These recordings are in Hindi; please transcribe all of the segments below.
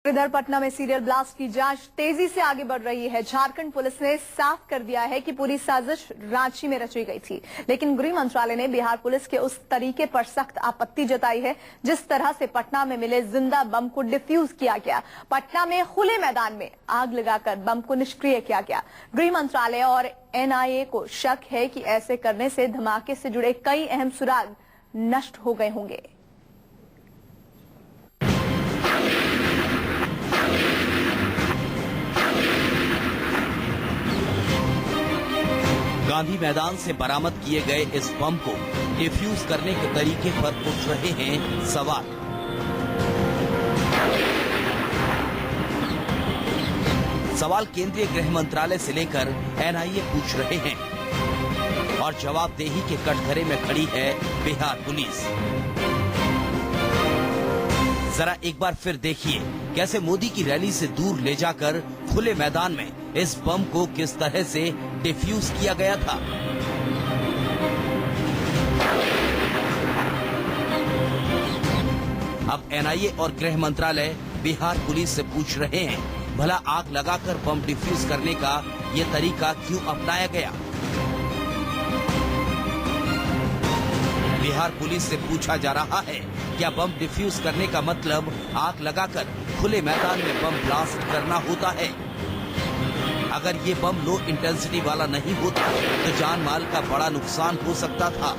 इधर पटना में सीरियल ब्लास्ट की जांच तेजी से आगे बढ़ रही है। झारखंड पुलिस ने साफ कर दिया है कि पूरी साजिश रांची में रची गई थी, लेकिन गृह मंत्रालय ने बिहार पुलिस के उस तरीके पर सख्त आपत्ति जताई है जिस तरह से पटना में मिले जिंदा बम को डिफ्यूज किया गया। पटना में खुले मैदान में आग लगाकर बम को निष्क्रिय किया गया। गृह मंत्रालय और NIA को शक है कि ऐसे करने से धमाके से जुड़े कई अहम सुराग नष्ट हो गए होंगे। गांधी मैदान से बरामद किए गए इस बम को डिफ्यूज करने के तरीके पर उठ रहे हैं सवाल। सवाल केंद्रीय गृह मंत्रालय से लेकर NIA पूछ रहे हैं और जवाबदेही के कटघरे में खड़ी है बिहार पुलिस। जरा एक बार फिर देखिए कैसे मोदी की रैली से दूर ले जाकर खुले मैदान में इस बम को किस तरह से डिफ्यूज किया गया था। अब NIA और गृह मंत्रालय बिहार पुलिस से पूछ रहे हैं, भला आग लगाकर बम डिफ्यूज करने का ये तरीका क्यों अपनाया गया। बिहार पुलिस से पूछा जा रहा है, क्या बम डिफ्यूज करने का मतलब आग लगाकर खुले मैदान में बम ब्लास्ट करना होता है। अगर ये बम लो इंटेंसिटी वाला नहीं होता तो जान माल का बड़ा नुकसान हो सकता था।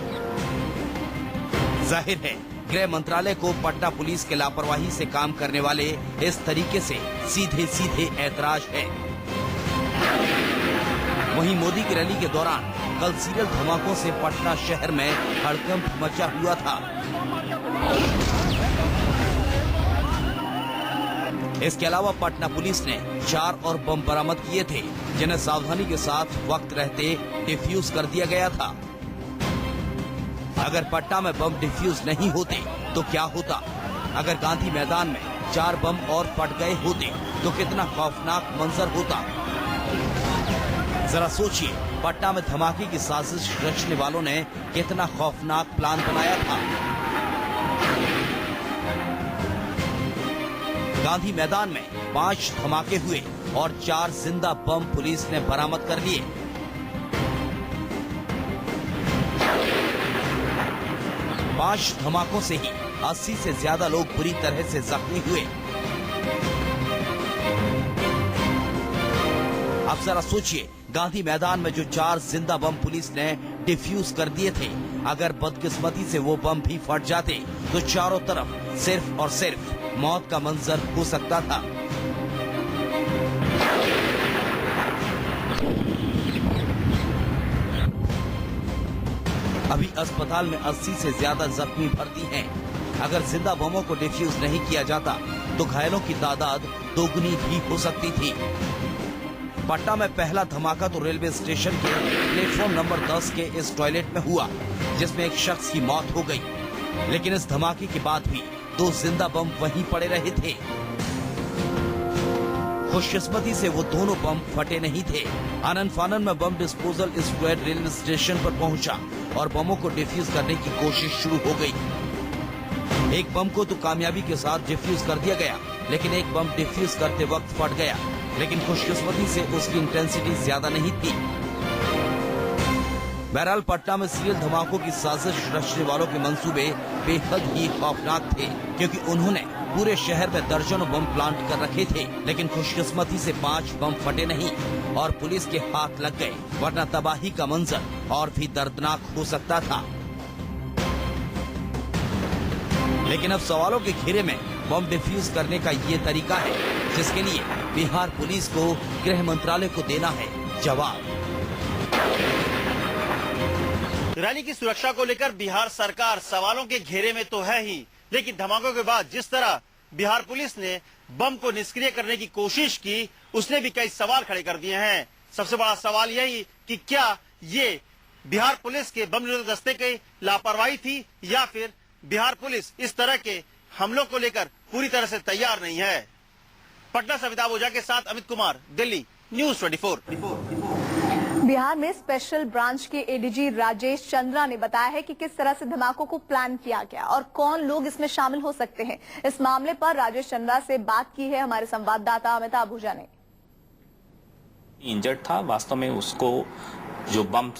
जाहिर है गृह मंत्रालय को पटना पुलिस के लापरवाही से काम करने वाले इस तरीके से सीधे सीधे ऐतराज है। वहीं मोदी की रैली के दौरान कल सीरियल धमाकों से पटना शहर में हड़कंप मचा हुआ था। इसके अलावा पटना पुलिस ने 4 और बम बरामद किए थे, जिन्हें सावधानी के साथ वक्त रहते डिफ्यूज कर दिया गया था। अगर पटना में बम डिफ्यूज नहीं होते तो क्या होता। अगर गांधी मैदान में 4 बम और फट गए होते तो कितना खौफनाक मंजर होता। जरा सोचिए, पटना में धमाके की साजिश रचने वालों ने कितना खौफनाक प्लान बनाया था। गांधी मैदान में 5 धमाके हुए और 4 जिंदा बम पुलिस ने बरामद कर लिए। पांच धमाकों से ही 80 से ज्यादा लोग बुरी तरह से जख्मी हुए। अब जरा सोचिए, गांधी मैदान में जो 4 जिंदा बम पुलिस ने डिफ्यूज कर दिए थे, अगर बदकिस्मती से वो बम भी फट जाते तो चारों तरफ सिर्फ और सिर्फ मौत का मंजर हो सकता था। अभी अस्पताल में 80 से ज्यादा जख्मी भर्ती हैं। अगर जिंदा बमों को डिफ्यूज नहीं किया जाता तो घायलों की तादाद दोगुनी भी हो सकती थी। पटना में पहला धमाका तो रेलवे स्टेशन के प्लेटफॉर्म नंबर 10 के इस टॉयलेट में हुआ, जिसमें एक शख्स की मौत हो गई। लेकिन इस धमाके के बाद भी 2 जिंदा बम वहीं पड़े रहे थे। खुशकिस्मती से वो दोनों बम फटे नहीं थे। आनन फानन में bomb disposal squad railway station पर पहुंचा और बमों को डिफ्यूज करने की कोशिश शुरू हो गई। एक बम को तो कामयाबी के साथ डिफ्यूज कर दिया गया, लेकिन एक बम डिफ्यूज करते वक्त फट गया। लेकिन खुशकिस्मती से उसकी इंटेंसिटी ज्यादा नहीं थी। बहरहाल पटना में सीरियल धमाकों की साजिश रचने वालों के मंसूबे बेहद ही खौफनाक थे, क्योंकि उन्होंने पूरे शहर में दर्जनों बम प्लांट कर रखे थे। लेकिन खुशकिस्मती से 5 बम फटे नहीं और पुलिस के हाथ लग गए, वरना तबाही का मंजर और भी दर्दनाक हो सकता था। लेकिन अब सवालों के घेरे में बम डिफ्यूज करने का ये तरीका है, जिसके लिए बिहार पुलिस को गृह मंत्रालय को देना है जवाब। रैली की सुरक्षा को लेकर बिहार सरकार सवालों के घेरे में तो है ही, लेकिन धमाकों के बाद जिस तरह बिहार पुलिस ने बम को निष्क्रिय करने की कोशिश की, उसने भी कई सवाल खड़े कर दिए हैं। सबसे बड़ा सवाल यही कि क्या ये बिहार पुलिस के बम निरोधक दस्ते की लापरवाही थी या फिर बिहार पुलिस इस तरह के हमलों को लेकर पूरी तरह से तैयार नहीं है। पटना से अमिताभ ओझा के साथ अमित कुमार, दिल्ली, न्यूज़ 24। बिहार में स्पेशल ब्रांच के एडीजी राजेश चंद्रा ने बताया है कि किस तरह से धमाकों को प्लान किया गया और कौन लोग इसमें शामिल हो सकते हैं। इस मामले पर राजेश चंद्रा से बात की है हमारे संवाददाता अमिताभ आहूजा ने। इंजर्ड था, वास्तव में उसको जो बम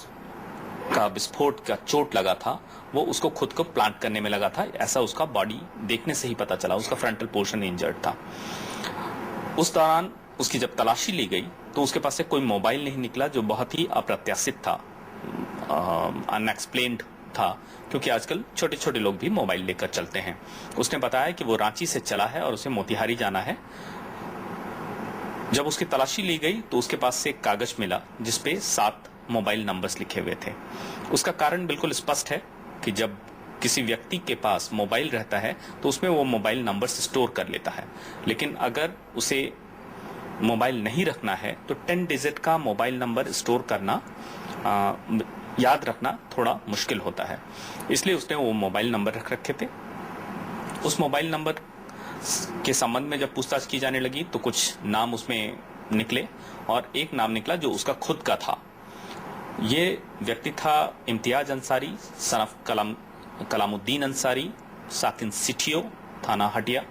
का विस्फोट का चोट लगा था वो उसको खुद को प्लांट करने में लगा था, ऐसा उसका बॉडी देखने से ही पता चला। उसका फ्रंटल पोर्शन इंजर्ड था। उस दौरान उसकी जब तलाशी ली गई तो उसके पास से कोई मोबाइल नहीं निकला, जो बहुत ही अप्रत्याशित था, अनएक्सप्लेन्ड था, क्योंकि आजकल छोटे छोटे लोग भी मोबाइल लेकर चलते हैं। उसने बताया कि वो रांची से चला है और उसे मोतिहारी जाना है। जब उसकी तलाशी ली गई तो उसके पास से एक कागज मिला जिसपे 7 मोबाइल नंबर्स लिखे हुए थे। उसका कारण बिल्कुल स्पष्ट है कि जब किसी व्यक्ति के पास मोबाइल रहता है तो उसमें वो मोबाइल नंबर्स स्टोर कर लेता है, लेकिन अगर उसे मोबाइल नहीं रखना है तो 10 डिजिट का मोबाइल नंबर स्टोर करना, याद रखना थोड़ा मुश्किल होता है। इसलिए उसने वो मोबाइल नंबर रख रखे थे। उस मोबाइल नंबर के संबंध में जब पूछताछ की जाने लगी तो कुछ नाम उसमें निकले और एक नाम निकला जो उसका खुद का था। ये व्यक्ति था इम्तियाज अंसारी, सन ऑफ कलामुद्दीन अंसारी, साकिन सिटियो, थाना हटिया,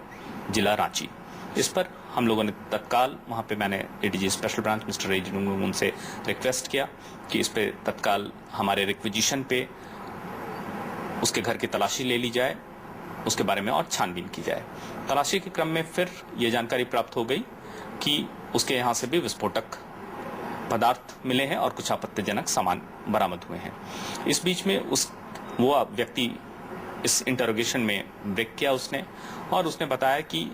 जिला रांची। इस पर हम लोगों ने तत्काल वहां पे मैंने एडीजी स्पेशल ब्रांच मिस्टर रेजी उनसे रिक्वेस्ट किया कि इस पे तत्काल हमारे रिक्विजिशन पे उसके घर की तलाशी ले ली जाए, उसके बारे में और छानबीन की जाए। तलाशी के क्रम में फिर ये जानकारी प्राप्त हो गई कि उसके यहाँ से भी विस्फोटक पदार्थ मिले हैं और कुछ आपत्तिजनक सामान बरामद हुए हैं। इस बीच में वो व्यक्ति इस इंटरोगेशन में ब्रेक किया उसने, और उसने बताया कि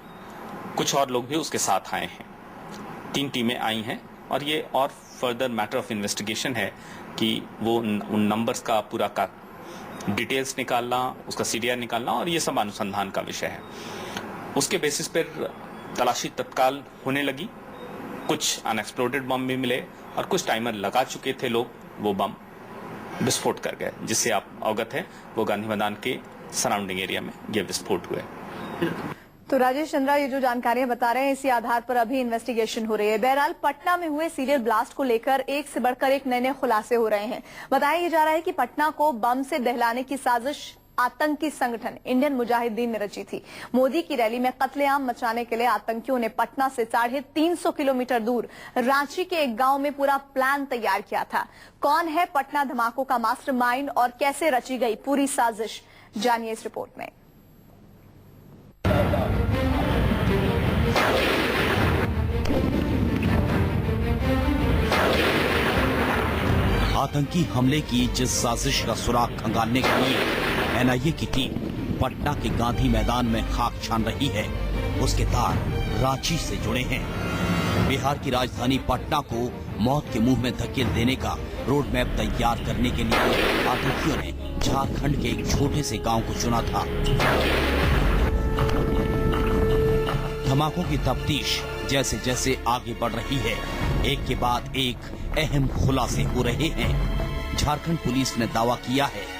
कुछ और लोग भी उसके साथ आए हैं। 3 टीमें आई हैं और ये और फर्दर मैटर ऑफ इन्वेस्टिगेशन है कि वो उन नंबर्स का पूरा का डिटेल्स निकालना, उसका सीडीआर निकालना, और ये सब अनुसंधान का विषय है। उसके बेसिस पर तलाशी तत्काल होने लगी। कुछ अनएक्सप्लोडेड बम भी मिले और कुछ टाइमर लगा चुके थे लोग, वो बम विस्फोट कर गए, जिससे आप अवगत है वो गांधी मैदान के सराउंडिंग एरिया में ये विस्फोट हुए। तो राजेश चंद्रा ये जो जानकारियां बता रहे हैं इसी आधार पर अभी इन्वेस्टिगेशन हो रही है। बहरहाल पटना में हुए सीरियल ब्लास्ट को लेकर एक से बढ़कर एक नए खुलासे हो रहे हैं। बताया जा रहा है कि पटना को बम से दहलाने की साजिश आतंकी संगठन इंडियन मुजाहिदीन ने रची थी। मोदी की रैली में कत्लेआम मचाने के लिए आतंकियों ने पटना से 350 किलोमीटर दूर रांची के एक गांव में पूरा प्लान तैयार किया था। कौन है पटना धमाकों का मास्टरमाइंड और कैसे रची गई पूरी साजिश, जानिए इस रिपोर्ट में। आतंकी हमले की जिस साजिश का सुराग खंगालने के लिए एनआईए की टीम पटना के गांधी मैदान में खाक छान रही है, उसके तार रांची से जुड़े हैं। बिहार की राजधानी पटना को मौत के मुंह में धकेल देने का रोड मैप तैयार करने के लिए आतंकियों ने झारखंड के एक छोटे से गांव को चुना था। धमाकों की तफ्तीश जैसे जैसे आगे बढ़ रही है, एक के बाद एक अहम खुलासे हो रहे हैं। झारखंड पुलिस ने दावा किया है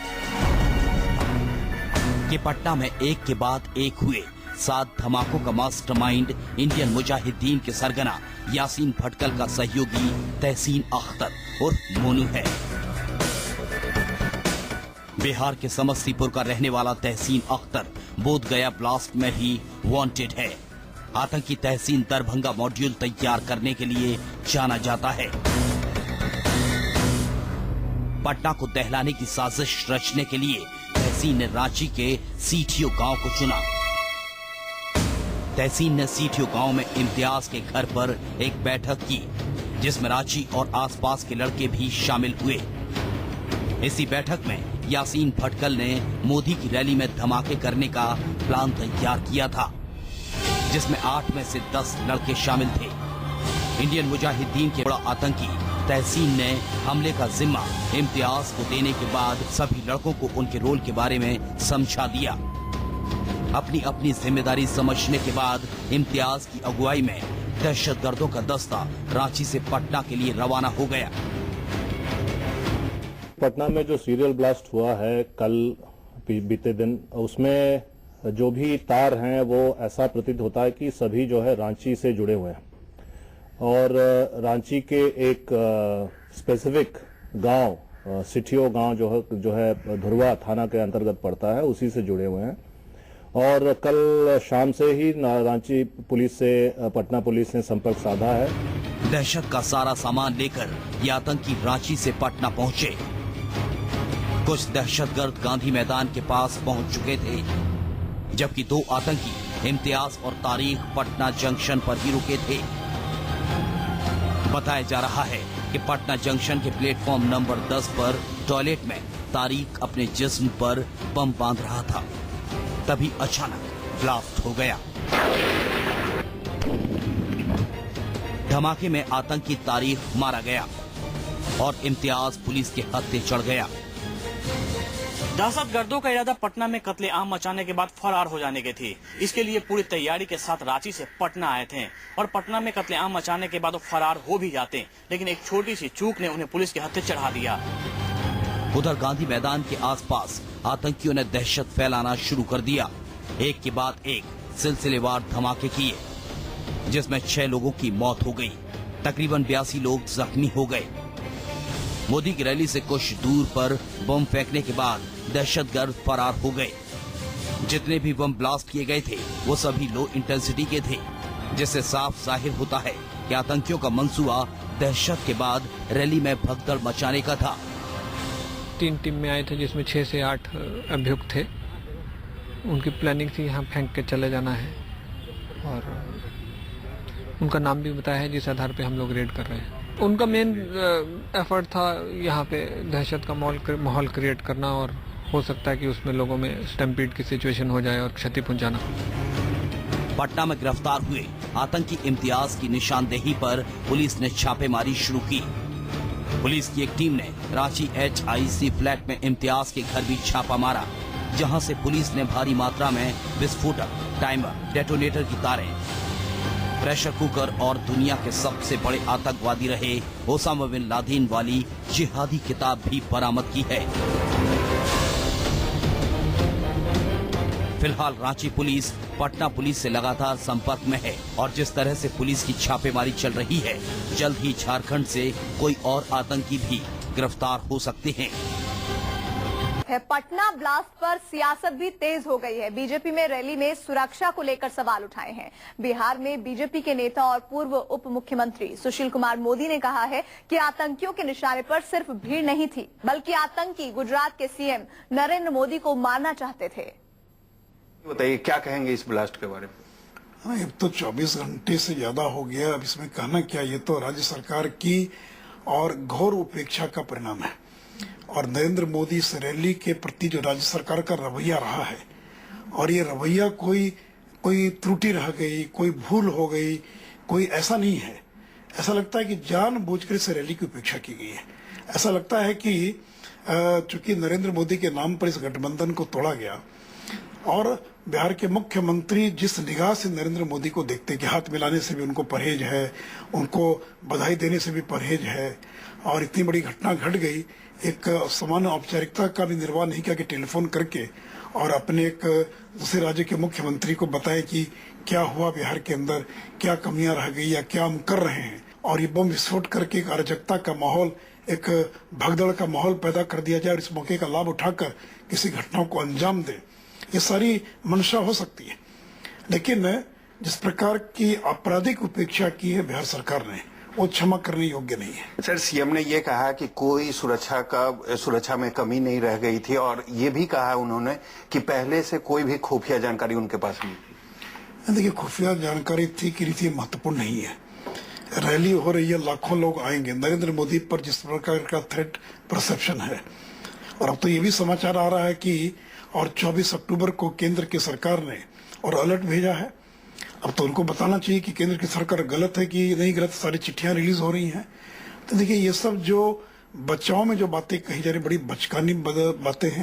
कि पटना में एक के बाद एक हुए 7 धमाकों का मास्टरमाइंड इंडियन मुजाहिदीन के सरगना यासीन भटकल का सहयोगी तहसीन अख्तर उर्फ मोनू है। बिहार के समस्तीपुर का रहने वाला तहसीन अख्तर बोधगया ब्लास्ट में ही वांटेड है। आतंकी तहसीन दरभंगा मॉड्यूल तैयार करने के लिए जाना जाता है। पटना को दहलाने की साजिश रचने के लिए तहसीन ने रांची के सीटियो गांव को चुना। तहसीन ने सीटियो गांव में इम्तियाज के घर पर एक बैठक की, जिसमें रांची और आसपास के लड़के भी शामिल हुए। इसी बैठक में यासीन भटकल ने मोदी की रैली में धमाके करने का प्लान तैयार किया था, जिसमें 8 में से 10 लड़के शामिल थे। इंडियन मुजाहिदीन के बड़ा आतंकी तहसीन ने हमले का जिम्मा इम्तियाज को देने के बाद सभी लड़कों को उनके रोल के बारे में समझा दिया। अपनी अपनी जिम्मेदारी समझने के बाद इम्तियाज की अगुवाई में दहशतगर्दों का दस्ता रांची से पटना के लिए रवाना हो गया। पटना में जो सीरियल ब्लास्ट हुआ है कल बीते दिन, उसमें जो भी तार हैं वो ऐसा प्रतीत होता है कि सभी जो है रांची से जुड़े हुए हैं और रांची के एक स्पेसिफिक गांव सिटियो गांव जो है धुरवा थाना के अंतर्गत पड़ता है, उसी से जुड़े हुए हैं। और कल शाम से ही रांची पुलिस से पटना पुलिस ने संपर्क साधा है। दहशत का सारा सामान लेकर ये आतंकी रांची से पटना पहुंचे। कुछ दहशतगर्द गांधी मैदान के पास पहुंच चुके थे, जबकि 2 आतंकी इम्तियाज और तारीख पटना जंक्शन पर ही रुके थे। बताया जा रहा है कि पटना जंक्शन के प्लेटफॉर्म नंबर 10 पर टॉयलेट में तारीख अपने जिस्म पर बम बांध रहा था। तभी अचानक ब्लास्ट हो गया। धमाके में आतंकी तारीख मारा गया और इम्तियाज पुलिस के हत्थे चढ़ गया। दहशतगर्दों का इरादा पटना में कत्लेआम मचाने के बाद फरार हो जाने की थी। इसके लिए पूरी तैयारी के साथ रांची से पटना आए थे और पटना में कत्लेआम मचाने के बाद वो फरार हो भी जाते, लेकिन एक छोटी सी चूक ने उन्हें पुलिस के हत्थे चढ़ा दिया। उधर गांधी मैदान के आसपास आतंकियों ने दहशत फैलाना शुरू कर दिया। एक के बाद एक सिलसिलेवार धमाके किए, जिसमें 6 लोगों की मौत हो गई। तकरीबन 82 लोग जख्मी हो गए। मोदी की रैली से कुछ दूर पर बम फेंकने के बाद दहशतगर्द फरार हो गए। जितने भी बम ब्लास्ट किए गए थे वो सभी लो इंटेंसिटी के थे, जिससे साफ जाहिर होता है कि आतंकियों का मंसूबा दहशत के बाद रैली में भगदड़ मचाने का था। 3 टीम में आए थे, जिसमें 6 से 8 अभियुक्त थे। उनकी प्लानिंग थी यहाँ फेंक के चले जाना है और उनका नाम भी बताया है, जिस आधार पे हम लोग रेड कर रहे हैं। उनका मेन एफर्ट था यहाँ पे दहशत का माहौल क्रिएट करना और हो सकता है कि उसमें लोगों में स्टैम्पीड की सिचुएशन हो जाए और क्षति पहुंचाना। पटना में गिरफ्तार हुए आतंकी इम्तियाज की निशानदेही पर पुलिस ने छापेमारी शुरू की। पुलिस की एक टीम ने रांची HIC फ्लैट में इम्तियाज के घर भी छापा मारा, जहां से पुलिस ने भारी मात्रा में विस्फोटक, टाइमर, डेटोनेटर की तारें, प्रेशर कुकर और दुनिया के सबसे बड़े आतंकवादी रहे ओसामा बिन लादेन वाली जिहादी किताब भी बरामद की है। फिलहाल रांची पुलिस पटना पुलिस से लगातार संपर्क में है और जिस तरह से पुलिस की छापेमारी चल रही है, जल्द ही झारखंड से कोई और आतंकी भी गिरफ्तार हो सकते हैं। पटना ब्लास्ट पर सियासत भी तेज हो गई है। बीजेपी में रैली में सुरक्षा को लेकर सवाल उठाए हैं। बिहार में बीजेपी के नेता और पूर्व उप मुख्यमंत्री सुशील कुमार मोदी ने कहा है कि आतंकियों के निशाने पर सिर्फ भीड़ नहीं थी, बल्कि आतंकी गुजरात के सीएम नरेंद्र मोदी को मारना चाहते थे। बताइए, क्या कहेंगे इस ब्लास्ट के बारे में? हाँ, अब तो 24 घंटे से ज्यादा हो गया। अब इसमें कहना क्या, ये तो राज्य सरकार की और घोर उपेक्षा का परिणाम है। और नरेंद्र मोदी इस रैली के प्रति जो राज्य सरकार का रवैया रहा है, और ये रवैया कोई त्रुटि रह गई, कोई भूल हो गई, कोई ऐसा नहीं है। ऐसा लगता है कि जानबूझकर इस रैली की उपेक्षा की गई है। ऐसा लगता है कि चूंकि नरेंद्र मोदी के नाम पर इस गठबंधन को तोड़ा गया और बिहार के मुख्यमंत्री जिस निगाह से नरेंद्र मोदी को देखते कि हाथ मिलाने से भी उनको परहेज है, उनको बधाई देने से भी परहेज है, और इतनी बड़ी घटना घट गई, एक सामान्य औपचारिकता का भी निर्वाह नहीं किया कि टेलीफोन करके और अपने एक दूसरे राज्य के मुख्यमंत्री को बताए कि क्या हुआ बिहार के अंदर, क्या कमियां रह गई या क्या हम कर रहे हैं, और ये बम विस्फोट करके एक अराजकता का माहौल, एक भगदड़ का माहौल पैदा कर दिया जाए और इस मौके का लाभ उठाकर किसी घटना को अंजाम दे। ये सारी मंशा हो सकती है, लेकिन जिस प्रकार की आपराधिक उपेक्षा की है बिहार सरकार ने, वो क्षमा करने योग्य नहीं है। सर, सीएम ने ये कहा कि कोई सुरक्षा में कमी नहीं रह गई थी, और ये भी कहा उन्होंने कि पहले से कोई भी खुफिया जानकारी उनके पास नहीं थी। देखिए, खुफिया जानकारी थी कि नहीं थी महत्वपूर्ण नहीं है। रैली हो रही है, लाखों लोग आएंगे। नरेंद्र मोदी पर जिस प्रकार का थ्रेट परसेप्शन है, और अब तो ये भी समाचार आ रहा है कि और 24 अक्टूबर को केंद्र की सरकार ने और अलर्ट भेजा है। अब तो उनको बताना चाहिए कि केंद्र की सरकार गलत है कि नहीं गलत। सारी चिट्ठियां रिलीज हो रही हैं। तो देखिए, ये सब जो बचाव में जो बातें कही जा रही, बड़ी बचकानी बातें हैं।